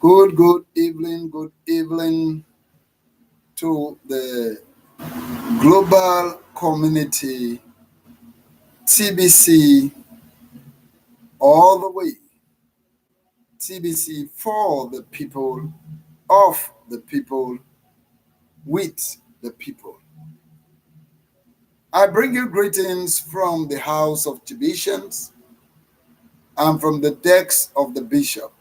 Good evening to the global community, TBC, all the way. TBC for the people, of the people, with the people. I bring you greetings from the house of Tibitions and from the decks of the bishop,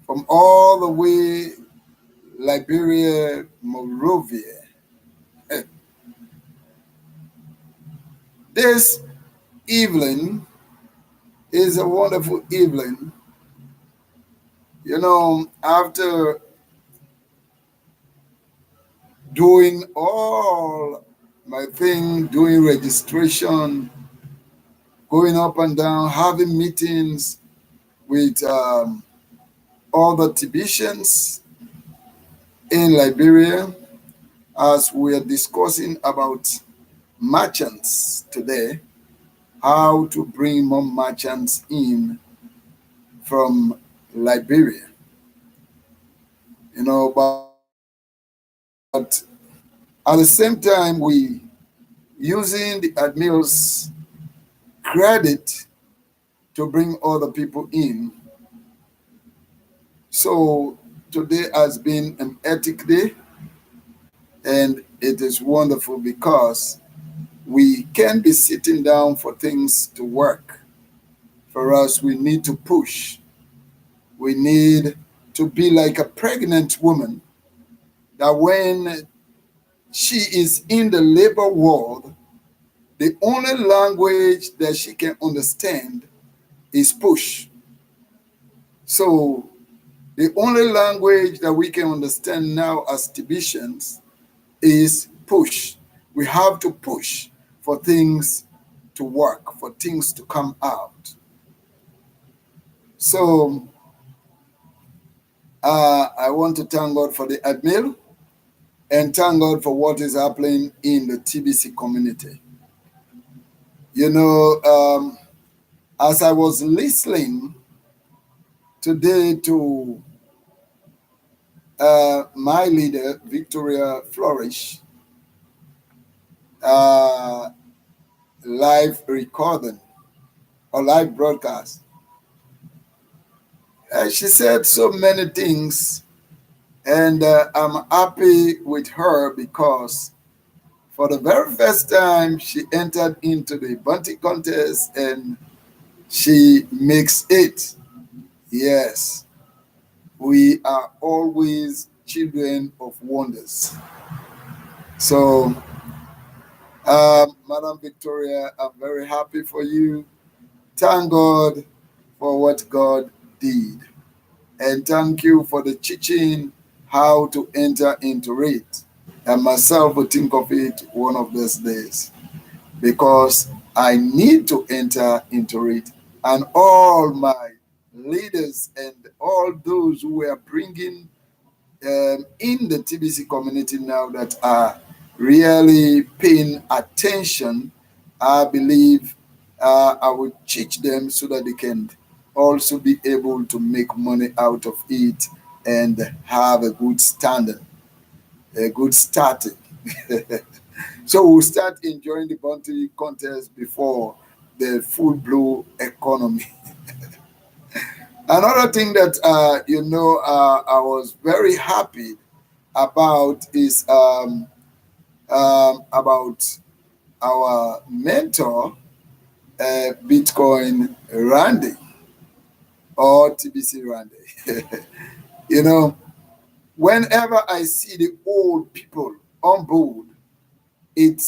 from all the way Liberia, Monrovia. This evening is a wonderful evening. After doing all my thing, doing registration, going up and down, having meetings with all the Tibetians in Liberia, as we are discussing about merchants today, how to bring more merchants in from Liberia. But at the same time, we using the admiral's credit to bring other people in. So today has been an ethic day, and it is wonderful because we can be sitting down for things to work. For us, we need to push. We need to be like a pregnant woman that when she is in the labor world, the only language that she can understand is push. So the only language that we can understand now as Tibetians is push. We have to push for things to work, for things to come out. So I want to thank God for the admiral and thank God for what is happening in the TBC community. As I was listening today to my leader, Victoria Flourish, live recording or live broadcast, she said so many things, and I'm happy with her because for the very first time she entered into the bunting contest and she makes it. Yes, we are always children of wonders. So, Madam Victoria, I'm very happy for you. Thank God for what God did. And thank you for the teaching how to enter into it. And myself will think of it one of these days because I need to enter into it. And all my leaders and all those who are bringing in the TBC community now that are really paying attention, I believe I will teach them so that they can also be able to make money out of it and have a good standing, a good starting. So we'll start enjoying the bounty contest before the full blow economy. Another thing that I was very happy about is about our mentor, Bitcoin Randy or TBC Randy. Whenever I see the old people on board, it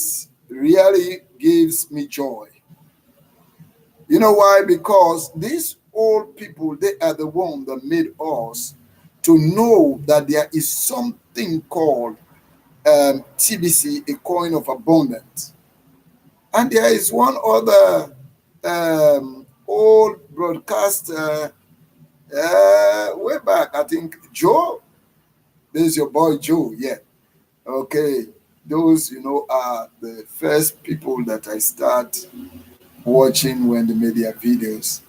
really gives me joy. You know why? Because these old people, they are the ones that made us to know that there is something called TBC, a coin of abundance. And there is one other old broadcaster way back, I think Joe. There's your boy Joe, yeah. Okay. Those, are the first people that I start watching when they made their videos.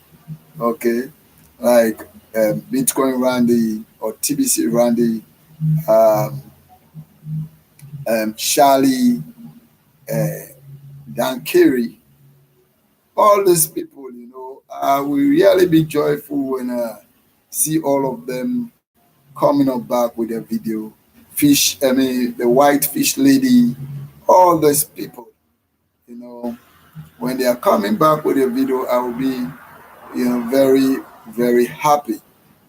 Okay. like Bitcoin Randy or TBC Randy, um, Charlie, uh, Dan Carey, all these people, we really be joyful when see all of them coming up back with their video. The white fish lady, all these people, you know, when they are coming back with a video, I will be, very, very happy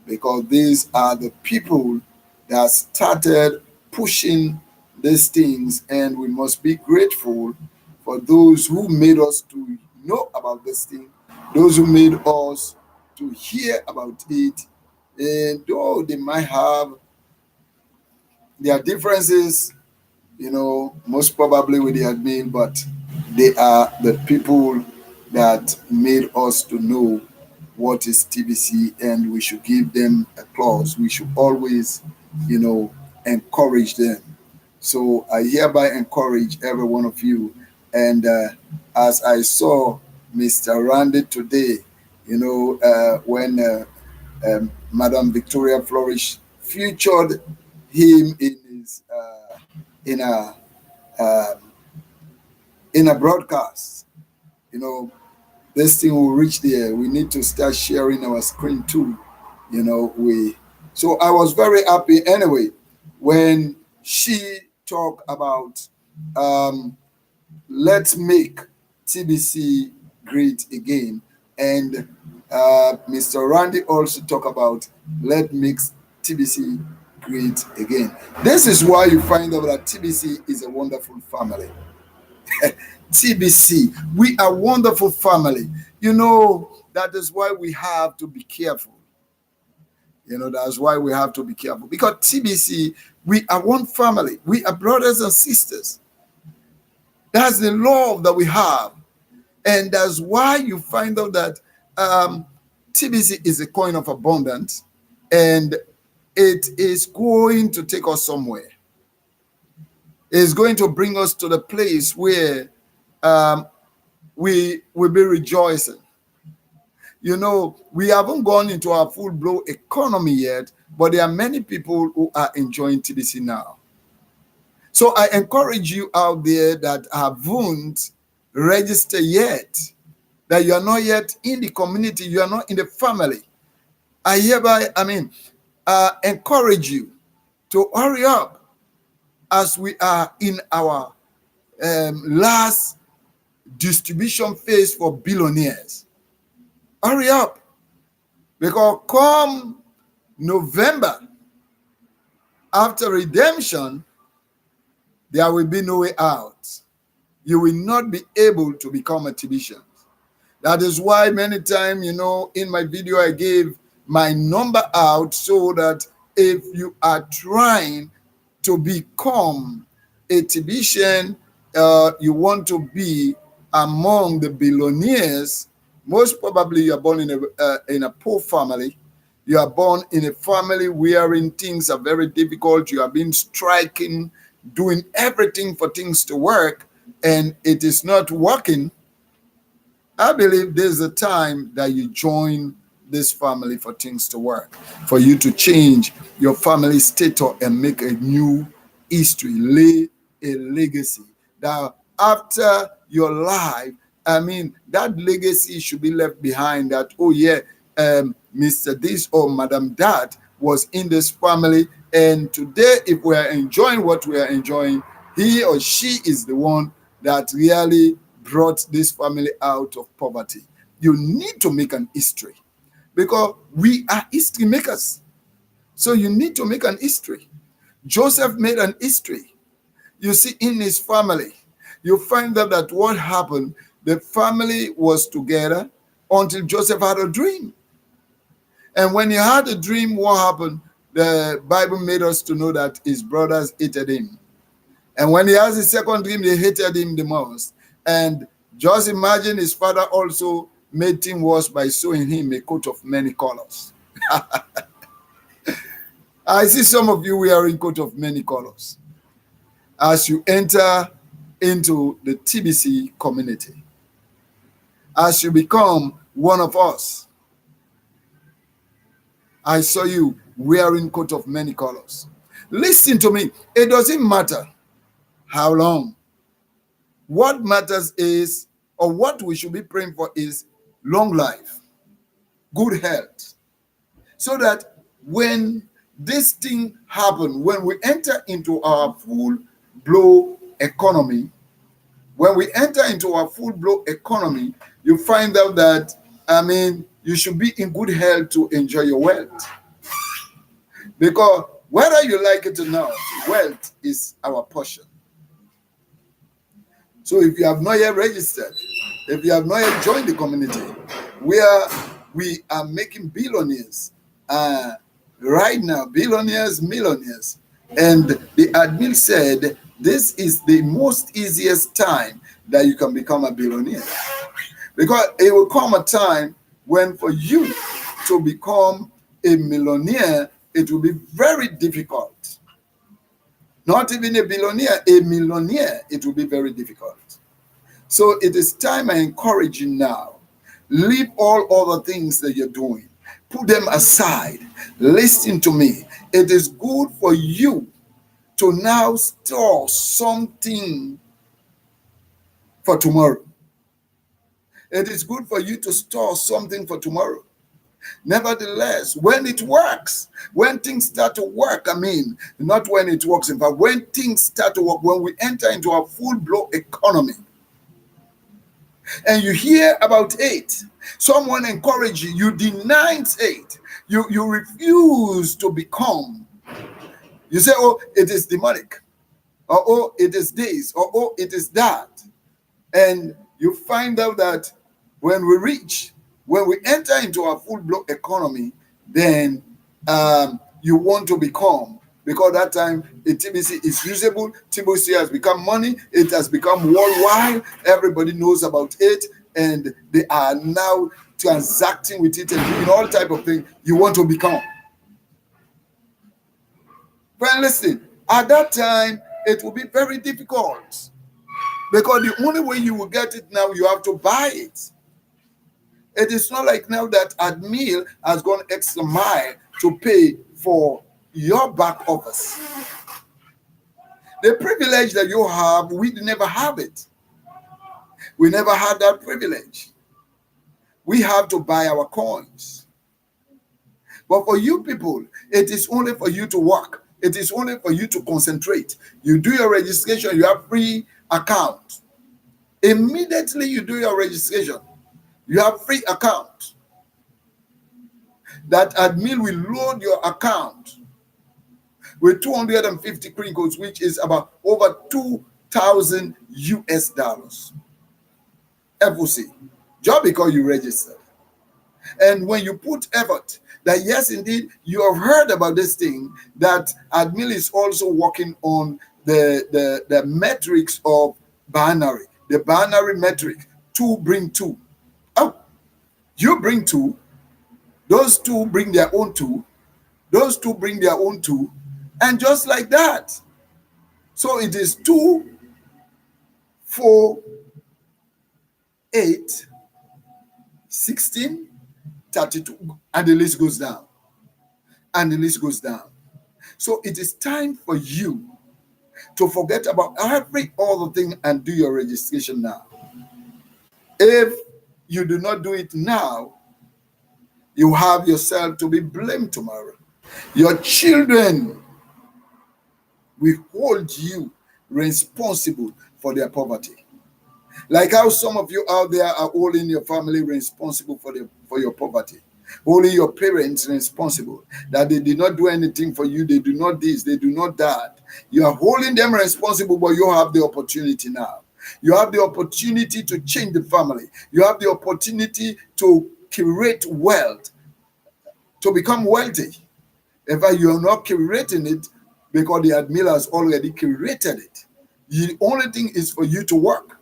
because these are the people that started pushing these things, and we must be grateful for those who made us to know about this thing, those who made us to hear about it. And though they might have their differences, most probably with the admin, but they are the people that made us to know what is TBC, and we should give them applause. We should always, encourage them. So I hereby encourage every one of you. And as I saw Mr. Randy today, when Madam Victoria Flourish featured him in a um, in a broadcast. This thing will reach there. We need to start sharing our screen too. We. So I was very happy anyway when she talked about um, let's make TBC great again, and Mr. Randy also talked about let's make TBC great again. This is why you find out that TBC is a wonderful family. TBC, we are wonderful family. That is why we have to be careful. That's why we have to be careful because TBC, we are one family. We are brothers and sisters. That's the love that we have. And that's why you find out that TBC is a coin of abundance, and it is going to take us somewhere. It's going to bring us to the place where we will be rejoicing. We haven't gone into our full-blown economy yet, but there are many people who are enjoying TBC now. So I encourage you out there that haven't registered yet, that you are not yet in the community, you are not in the family. I hereby, encourage you to hurry up as we are in our last distribution phase for billionaires. Hurry up, because come November, after redemption, there will be no way out. You will not be able to become a TBC. That is why many times, in my video, I gave my number out so that if you are trying to become a TBC, you want to be among the billionaires. Most probably you are born in a poor family. You are born in a family wherein things are very difficult. You have been striking, doing everything for things to work, and it is not working. I believe there's a time that you join this family for things to work, for you to change your family status and make a new history, lay a legacy. That after your life, that legacy should be left behind that, oh yeah, Mr. This or Madam That was in this family. And today, if we are enjoying what we are enjoying, he or she is the one that really brought this family out of poverty. You need to make an history because we are history makers. So you need to make an history. Joseph made an history. You see, in his family, you find out that what happened, the family was together until Joseph had a dream. And when he had a dream, what happened? The Bible made us to know that his brothers hated him. And when he has his second dream, they hated him the most. And just imagine his father also made things worse by sewing him a coat of many colors. I see some of you wearing coat of many colors as you enter into the TBC community, as you become one of us. I saw you wearing coat of many colors. Listen to me. It doesn't matter how long. What matters is, or what we should be praying for is long life, good health. So that when this thing happens, when we enter into our full blow economy, you find out that, you should be in good health to enjoy your wealth. Because whether you like it or not, wealth is our portion. So if you have not yet registered, if you have not yet joined the community, where we are making billionaires right now, billionaires, millionaires. And the admin said this is the most easiest time that you can become a billionaire. Because it will come a time when for you to become a millionaire, it will be very difficult. Not even a billionaire, a millionaire, it will be very difficult. So it is time I encourage you now. Leave all other things that you're doing. Put them aside. Listen to me. It is good for you to now store something for tomorrow. It is good for you to store something for tomorrow. Nevertheless, when it works, when things start to work, not when it works, in fact, when things start to work, when we enter into a full-blown economy, and you hear about aid, someone encourage you, you denounce aid, you refuse to become. You say, oh, it is demonic, or oh, it is this, or oh, it is that. And you find out that when we enter into a full-blown economy, then you want to become, because that time TBC is usable. TBC has become money. It has become worldwide. Everybody knows about it, and they are now transacting with it and doing all type of things. You want to become. But listen, at that time, it will be very difficult, because the only way you will get it now, you have to buy it. It is not like now that Admil has gone extra mile to pay for your back office. The privilege that you have, we never have it. We never had that privilege. We have to buy our coins. But for you people, it is only for you to work. It is only for you to concentrate. You do your registration, you have free account. Immediately you do your registration, you have free account. That admin will load your account with 250 crinkles, which is about over 2,000 US dollars. FOC, just because you registered. And when you put effort, that yes, indeed, you have heard about this thing, that admin is also working on the metrics of binary, the binary metric, 2 bring 2. Oh, you bring 2, those 2 bring their own 2, those 2 bring their own 2, and just like that. So it is 2, 4, 8, 16, 32, and the list goes down. And the list goes down. So it is time for you to forget about every other thing and do your registration now. If you do not do it now, you have yourself to be blamed tomorrow. Your children will hold you responsible for their poverty. Like how some of you out there are holding your family responsible for your poverty. Holding your parents responsible, that they did not do anything for you, they do not this, they do not that. You are holding them responsible, but you have the opportunity now. You have the opportunity to change the family. You have the opportunity to create wealth, to become wealthy. In fact, you are not curating it, because the admin has already curated it. The only thing is for you to work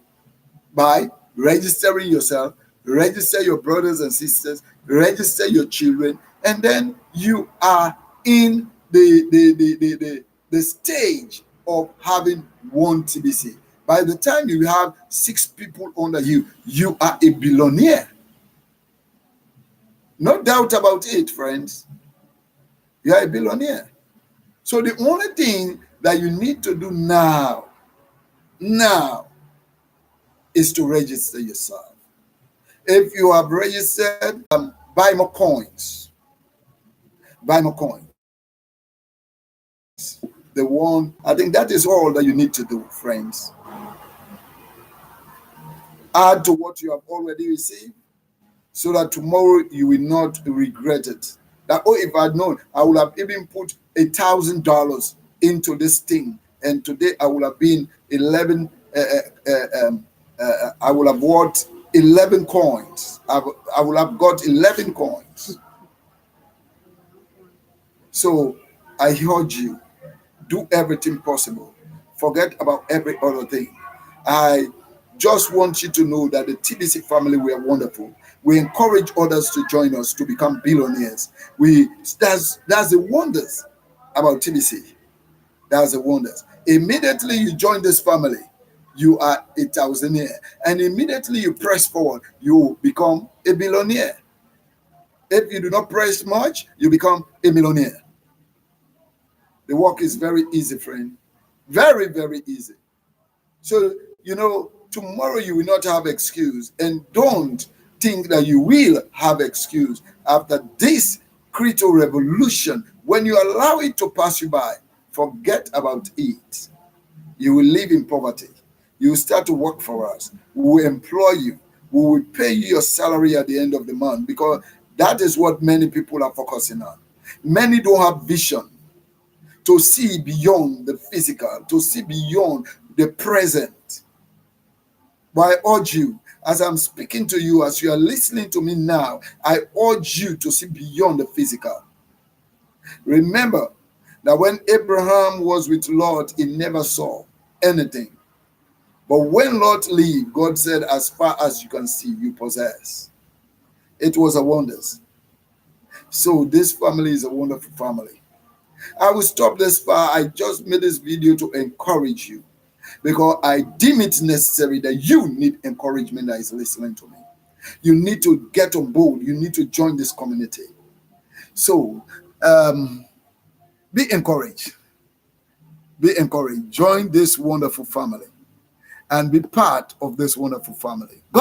by registering yourself, register your brothers and sisters, register your children, and then you are in the stage of having one TBC. By the time you have 6 people under you, you are a billionaire. No doubt about it, friends. You are a billionaire. So the only thing that you need to do now is to register yourself. If you have registered, buy more coins. Buy more coins. The one, I think that is all that you need to do, friends. Add to what you have already received so that tomorrow you will not regret it. That, oh, if I had known, I would have even put $1,000 into this thing, and today I would have been 11. I would have bought 11 coins. I would have got 11 coins. So I urge you, do everything possible. Forget about every other thing. I just want you to know that the TBC family, we are wonderful. We encourage others to join us to become billionaires. That's the wonders about TBC. That's the wonders. Immediately you join this family, you are a thousandaire. And immediately you press forward, you become a billionaire. If you do not press much, you become a millionaire. The work is very easy, friend. Very, very easy. So, tomorrow you will not have excuse. And don't think that you will have excuse after this crypto revolution. When you allow it to pass you by, forget about it. You will live in poverty. You will start to work for us. We will employ you. We will pay you your salary at the end of the month, because that is what many people are focusing on. Many don't have vision to see beyond the physical, to see beyond the present. But I urge you, as I'm speaking to you, as you are listening to me now, I urge you to see beyond the physical. Remember that when Abraham was with Lot, he never saw anything. But when Lot left, God said, as far as you can see, you possess. It was a wonder. So this family is a wonderful family. I will stop this far. I just made this video to encourage you, because I deem it necessary that you need encouragement that is listening to me. You need to get on board. You need to join this community. So be encouraged. Be encouraged. Join this wonderful family and be part of this wonderful family. God